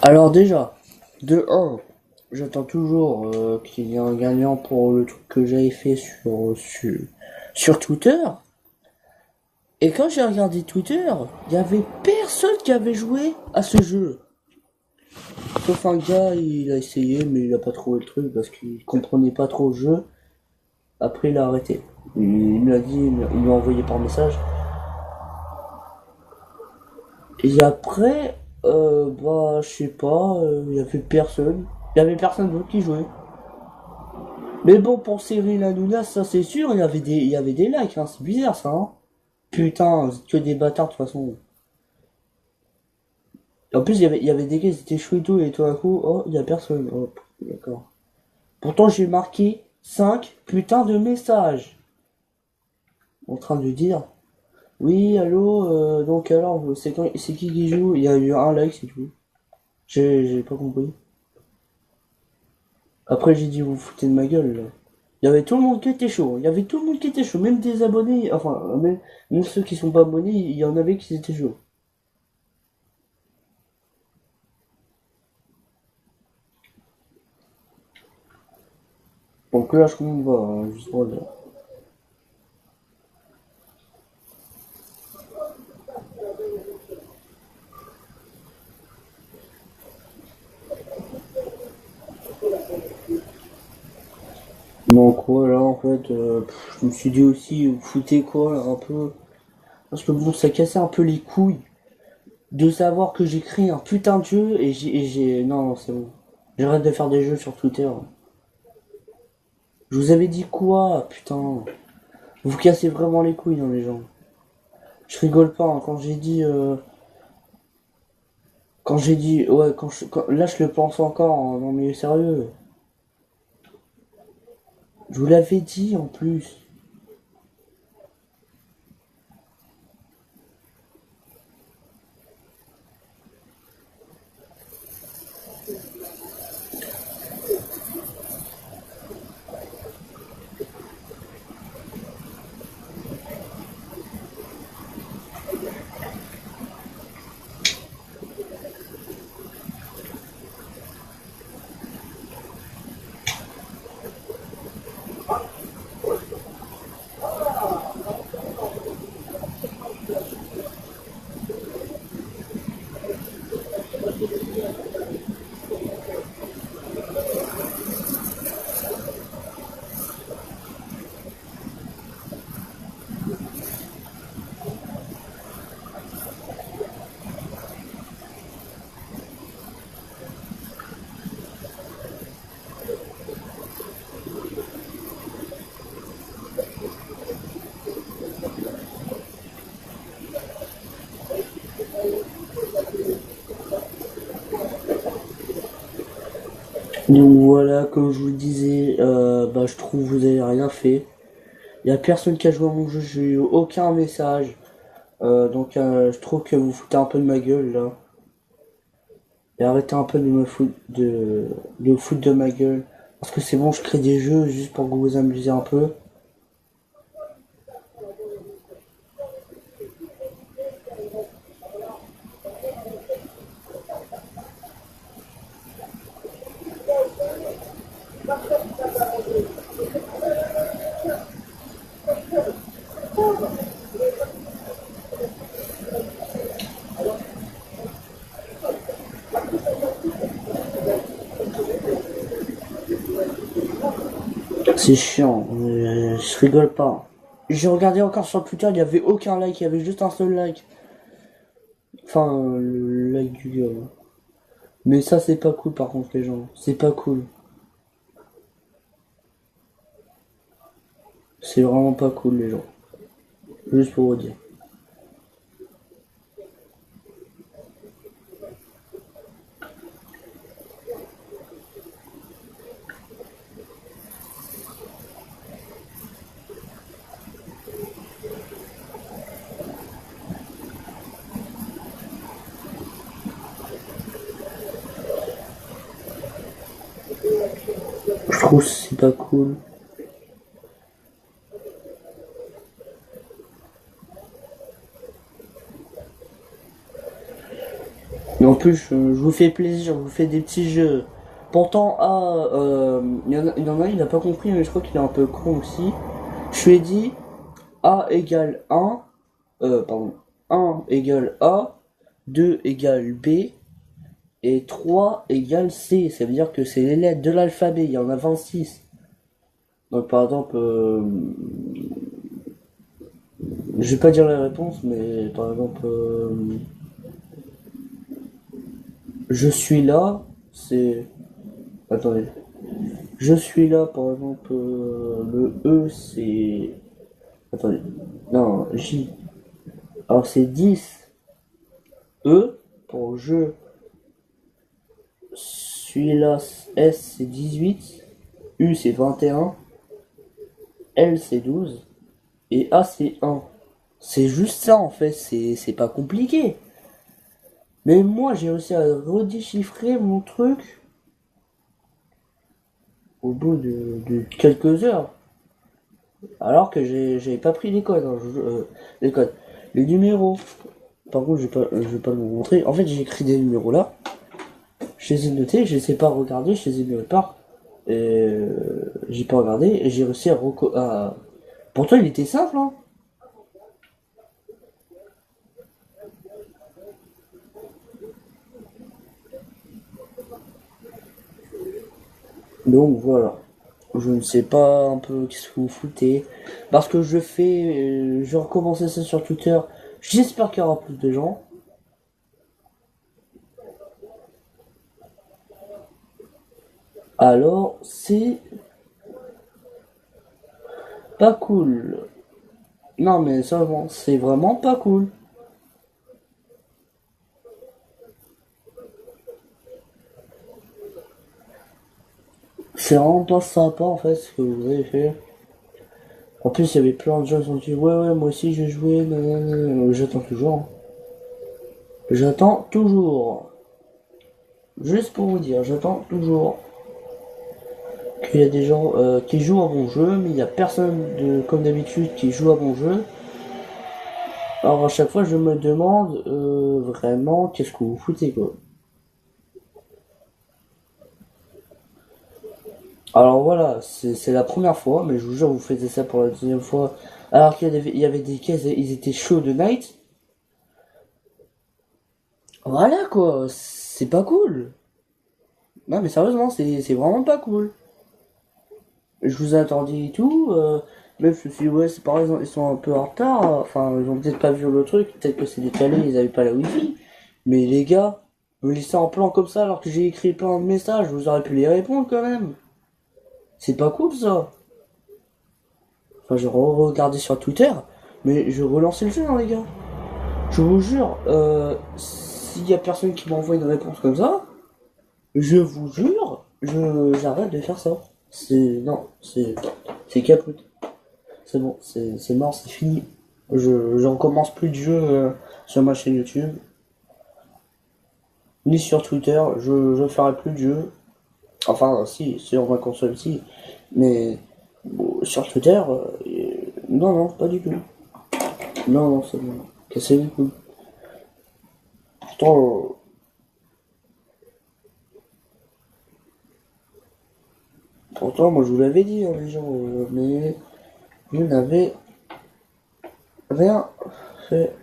Alors déjà, de un, j'attends toujours qu'il y ait un gagnant pour le truc que j'avais fait sur Twitter. Et quand j'ai regardé Twitter, il y avait personne qui avait joué à ce jeu. Sauf un gars, il a essayé, mais il a pas trouvé le truc parce qu'il comprenait pas trop le jeu. Après, il a arrêté. Il me l'a dit, il m'a envoyé par message. Et après, bah, je sais pas, il y avait personne. Il y avait personne d'autre qui jouait. Mais bon, pour Cyril Hanouna, ça c'est sûr, il y avait des likes, hein, c'est bizarre ça, hein. Putain, c'est que des bâtards de toute façon. En plus, il y avait des gars, ils étaient chauds et tout, et tout à coup, oh, il y a personne. Oh, d'accord. Pourtant, j'ai marqué 5 putains de messages. En train de dire, oui, allô, donc alors, c'est qui joue? Il y a eu un like, c'est tout. J'ai pas compris. Après, j'ai dit, vous vous foutez de ma gueule, là. Il y avait tout le monde qui était chaud. Il y avait tout le monde qui était chaud. Même des abonnés. Enfin, même ceux qui sont pas abonnés, il y en avait qui étaient chauds. Donc là, je compte pas, hein, juste pour dire. Donc voilà, en fait, je me suis dit aussi, vous foutez quoi, là, un peu. Parce que bon, ça cassait un peu les couilles de savoir que j'ai créé un putain de jeu non, non, c'est bon. J'arrête de faire des jeux sur Twitter. Je vous avais dit quoi, putain. Vous cassez vraiment les couilles dans les gens. Je rigole pas, hein, ouais, là je le pense encore, hein, non mais sérieux. Je vous l'avais dit en plus. Donc voilà, comme je vous le disais, bah je trouve que vous avez rien fait. Il y a personne qui a joué à mon jeu, j'ai eu aucun message. Donc je trouve que vous foutez un peu de ma gueule là. Et arrêtez un peu de me foutre de ma gueule. Parce que c'est bon, je crée des jeux juste pour que vous vous amusiez un peu. C'est chiant, je rigole pas. J'ai regardé encore sur Twitter, il n'y avait aucun like, il y avait juste un seul like. Enfin, le like du gars. Mais ça, c'est pas cool par contre, les gens. C'est pas cool. C'est vraiment pas cool, les gens. Juste pour vous dire. Je trouve que c'est pas cool. Et en plus, je vous fais plaisir, je vous fais des petits jeux. Pourtant, il y en a, il n'a pas compris, mais je crois qu'il est un peu con aussi. Je lui ai dit A égale 1, pardon, 1 égale A, 2 égale B, et 3 égale C. Ça veut dire que c'est les lettres de l'alphabet, il y en a 26. Donc par exemple, je vais pas dire la réponse, mais par exemple, je suis là, c'est... Attendez. Je suis là, par exemple, le E, c'est... Attendez. Non, J. Alors c'est 10. E, pour je suis là, S, c'est 18. U, c'est 21. L, c'est 12. Et A, c'est 1. C'est juste ça, en fait. C'est pas compliqué. Mais moi, j'ai réussi à redéchiffrer mon truc au bout de quelques heures. Alors que j'avais pas pris les codes, hein, les codes. Les numéros. Par contre, je vais pas vous montrer. En fait, j'ai écrit des numéros là. Je les ai notés, je les ai pas regardés, je les ai mis au part. Et j'ai pas regardé et j'ai réussi à... Pourtant, il était simple, hein. Donc voilà. Je ne sais pas un peu qu'est-ce que vous foutez. Parce que je vais recommencer ça sur Twitter. J'espère qu'il y aura plus de gens. Alors, c'est pas cool. Non, mais ça, bon, c'est vraiment pas cool. C'est vraiment pas sympa, en fait, ce que vous avez fait. En plus, il y avait plein de gens qui ont dit, ouais, ouais, moi aussi, j'ai joué, nanana. J'attends toujours, hein. J'attends toujours. Juste pour vous dire, j'attends toujours qu'il y a des gens qui jouent à mon jeu, mais il n'y a personne comme d'habitude qui joue à mon jeu. Alors à chaque fois, je me demande vraiment qu'est-ce que vous foutez quoi. Alors voilà, c'est la première fois, mais je vous jure, vous faites ça pour la deuxième fois. Alors qu'il y avait des caisses, ils étaient chauds de night. Voilà quoi, c'est pas cool. Non mais sérieusement, c'est vraiment pas cool. Je vous ai attendu et tout. Même je me suis dit, ouais, c'est pareil, ils sont un peu en retard. Enfin, ils ont peut-être pas vu le truc. Peut-être que c'est décalé, ils avaient pas la wifi. Mais les gars, me laisser en plan comme ça alors que j'ai écrit plein de messages, vous auriez pu les répondre quand même. C'est pas cool ça. Enfin, j'ai regardé sur Twitter, mais je relançais le jeu, hein, les gars. Je vous jure, s'il y a personne qui m'envoie une réponse comme ça, je vous jure, j'arrête de faire ça. Non, c'est caput. C'est bon, c'est mort, c'est fini. J'en commence plus de jeu sur ma chaîne YouTube, ni sur Twitter, je ferai plus de jeu. Enfin, si, sur ma console, si. Mais bon, sur Twitter, non, non, pas du tout. Non, non, c'est bon. Cassez les couilles. Pourtant, moi je vous l'avais dit, hein, les gens, mais vous n'avez rien fait.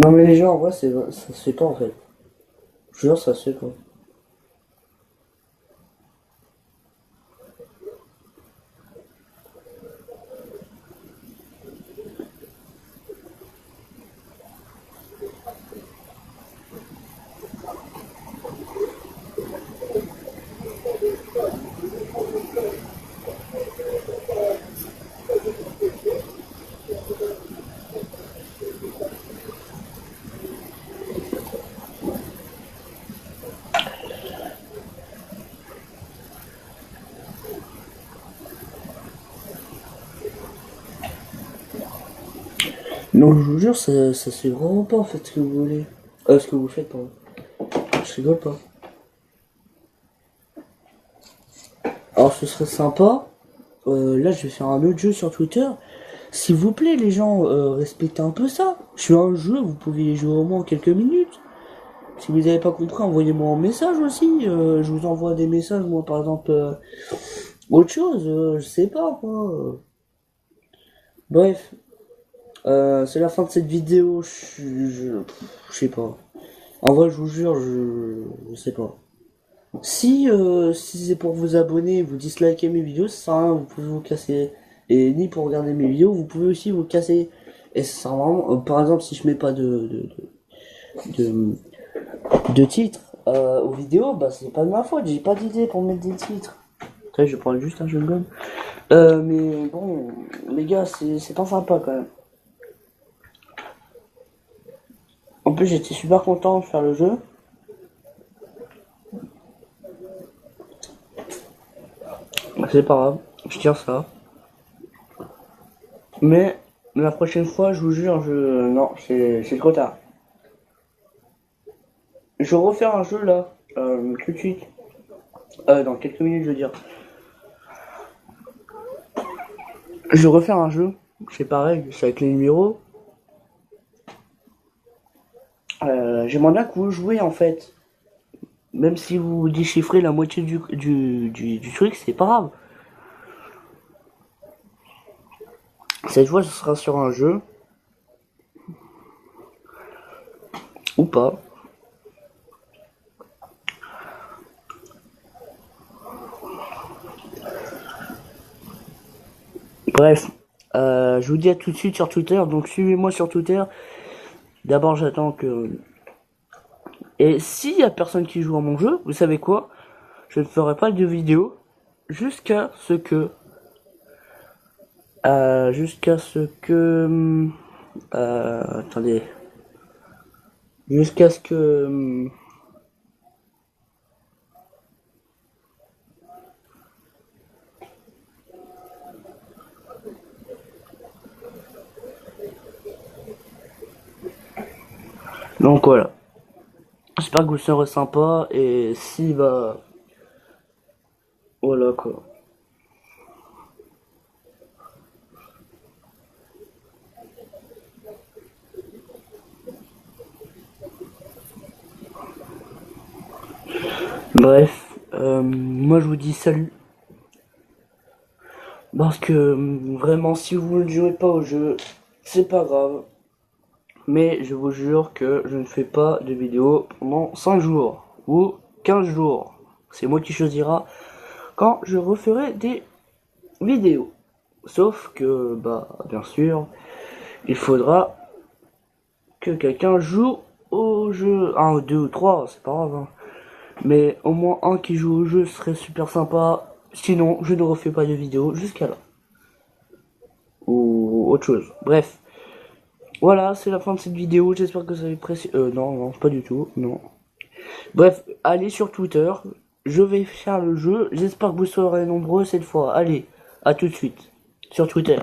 Non, mais les gens, en vrai, ça se fait pas en fait. Je vous jure, ça se fait pas. Non, je vous jure, ça se fait vraiment pas, faites ce que vous voulez. Ce que vous faites, pardon. Je rigole pas. Alors, ce serait sympa. Là, je vais faire un autre jeu sur Twitter. S'il vous plaît, les gens, respectez un peu ça. Je suis un jeu, vous pouvez y jouer au moins quelques minutes. Si vous n'avez pas compris, envoyez-moi un message aussi. Je vous envoie des messages, moi, par exemple, autre chose, je sais pas, quoi. Bref, c'est la fin de cette vidéo. Je sais pas. En vrai, je vous jure, je sais pas. Si c'est pour vous abonner, vous dislikez mes vidéos, ça sert à rien, vous pouvez vous casser. Et ni pour regarder mes vidéos, vous pouvez aussi vous casser. Et ça sert vraiment, par exemple, si je mets pas de, de titre aux vidéos, bah c'est pas de ma faute, j'ai pas d'idée pour mettre des titres. Après, je prends juste un jeu de gomme. Mais bon, les gars, c'est pas sympa quand même. En plus, j'étais super content de faire le jeu. C'est pas grave, je tire ça. Mais la prochaine fois, je vous jure, non, c'est trop tard. Je vais refaire un jeu là, tout de suite. Dans quelques minutes, je veux dire. Je vais refaire un jeu, c'est pareil, c'est avec les numéros. J'aimerais bien que vous jouez en fait. Même si vous déchiffrez la moitié du truc, c'est pas grave. Cette fois, ce sera sur un jeu. Ou pas. Bref, je vous dis à tout de suite sur Twitter. Donc suivez-moi sur Twitter. D'abord, j'attends que... Et s'il y a personne qui joue à mon jeu, vous savez quoi? Je ne ferai pas de vidéo jusqu'à ce que... attendez. Jusqu'à ce que... Donc voilà. J'espère que vous serez sympa et si bah... Voilà quoi. Bref, moi je vous dis salut. Parce que vraiment, si vous ne jouez pas au jeu, c'est pas grave. Mais je vous jure que je ne fais pas de vidéo pendant 5 jours ou 15 jours. C'est moi qui choisira quand je referai des vidéos. Sauf que, bah, bien sûr, il faudra que quelqu'un joue au jeu. Un ou deux ou trois, c'est pas grave. Hein. Mais au moins un qui joue au jeu serait super sympa. Sinon, je ne refais pas de vidéo jusqu'à là. Ou autre chose. Bref. Voilà, c'est la fin de cette vidéo. J'espère que vous avez apprécié. Non, pas du tout. Non. Bref, allez sur Twitter. Je vais faire le jeu. J'espère que vous serez nombreux cette fois. Allez, à tout de suite. Sur Twitter.